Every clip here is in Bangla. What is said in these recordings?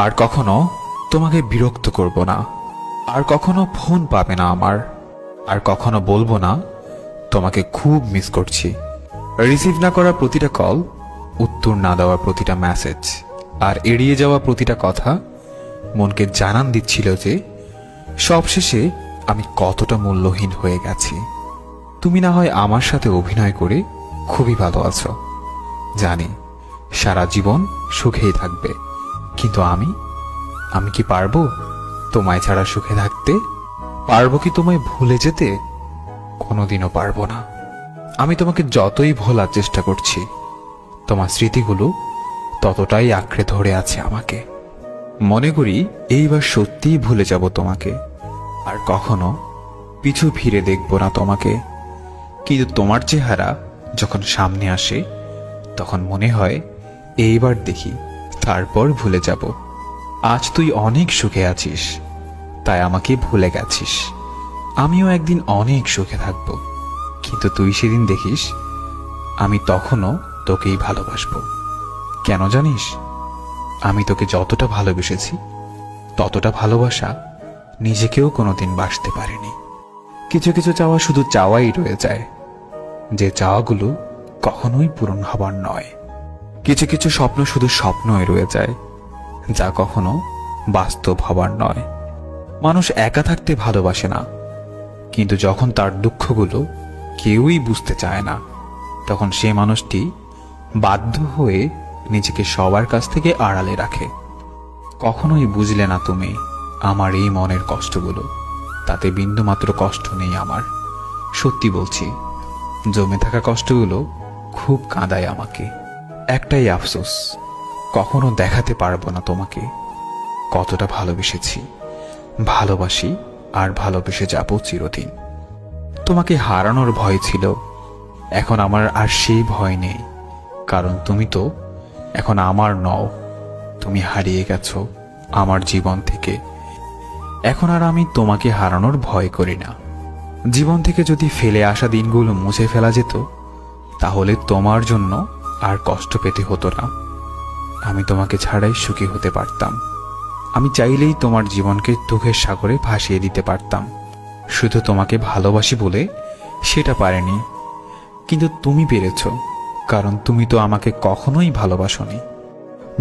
আর কখনো তোমাকে বিরক্ত করব না, আর কখনো ফোন পাবে না আমার, আর কখনো বলবো না তোমাকে খুব মিস করছি। রিসিভ না করা প্রতিটা কল, উত্তর না দেওয়া প্রতিটা মেসেজ, আর এড়িয়ে যাওয়া প্রতিটা কথা মনকে জানান দিচ্ছিল যে সবশেষে আমি কতটা মূল্যহীন হয়ে গেছি। তুমি না হয় আমার সাথে অভিনয় করে খুবই ভালো আছো, জানি সারা জীবন সুখেই থাকবে, কিন্তু আমি কি পারবো তোমায় ছাড়া সুখে থাকতে? পারবো কি তোমায় ভুলে যেতে? কোনোদিনও পারবো না। আমি তোমাকে যতই ভোলার চেষ্টা করছি, তোমার স্মৃতিগুলো ততটাই আঁকড়ে ধরে আছে আমাকে। মনে করি এইবার সত্যিই ভুলে যাব তোমাকে, আর কখনো পিছু ফিরে দেখব না তোমাকে। কিন্তু তোমার চেহারা যখন সামনে আসে তখন মনে হয় এইবার দেখি, তারপর ভুলে যাব। আজ তুই অনেক সুখে আছিস, তাই আমাকে ভুলে গেছিস। আমিও একদিন অনেক সুখে থাকব, কিন্তু তুই সেদিন দেখিস আমি তখনও তোকেই ভালোবাসবো। কেন জানিস? আমি তোকে যতটা ভালোবেসেছি ততটা ভালোবাসা নিজেকেও কোনোদিন বাসতে পারিনি। কিছু কিছু চাওয়া শুধু চাওয়াই রয়ে যায়, যে চাওয়াগুলো কখনোই পূরণ হবার নয়। কিছু কিছু স্বপ্ন শুধু স্বপ্নই রয়ে যায়, যা কখনো বাস্তব হবার নয়। মানুষ একা থাকতে ভালোবাসে না, কিন্তু যখন তার দুঃখগুলো কেউই বুঝতে চায় না, তখন সে মানুষটি বাধ্য হয়ে নিজেকে সবার কাছ থেকে আড়ালে রাখে। কখনোই বুঝলে না তুমি আমার এই মনের কষ্টগুলো, তাতে বিন্দুমাত্র কষ্ট নেই আমার। সত্যি বলছি, জমে থাকা কষ্টগুলো খুব কাঁদায় আমাকে। একটাই আফসোস, কখনো দেখাতে পারবো না তোমাকে কতটা ভালোবেসেছি, ভালোবাসি, আর ভালোবেসে যাব চিরদিন। তোমাকে হারানোর ভয় ছিল, এখন আমার আর সেই ভয় নেই, কারণ তুমি তো এখন আমার নও। তুমি হারিয়ে গেছো আমার জীবন থেকে। এখন আর আমি তোমাকে হারানোর ভয় করি না। জীবন থেকে যদি ফেলে আসা দিনগুলো মুছে ফেলা যেত, তাহলে তোমার জন্য আর কষ্ট পেতে হতো না। আমি তোমাকে ছাড়াই সুখী হতে পারতাম। আমি চাইলেই তোমার জীবনকে দুঃখের সাগরে ভাসিয়ে দিতে পারতাম। শুধু তোমাকে ভালোবাসি বলে সেটা পারেনি, কিন্তু তুমি পেরেছ, কারণ তুমি তো আমাকে কখনোই ভালোবাসোনি।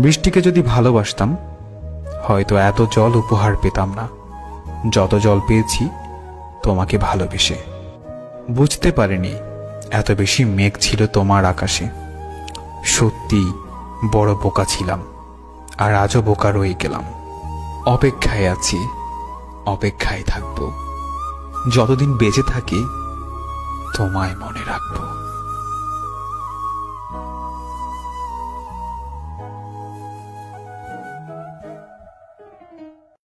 বৃষ্টিকে যদি ভালোবাসতাম, হয়তো এত জল উপহার পেতাম না যত জল পেয়েছি তোমাকে ভালোবেসে। বুঝতে পারিনি এত বেশি মেঘ ছিল তোমার আকাশে। সত্যি বড় বোকা ছিলাম, আর আজও বোকা রয়ে গেলাম। অপেক্ষায় আছি, অপেক্ষায় থাকবো, যতদিন বেঁচে থাকি তোমায় মনে রাখবো।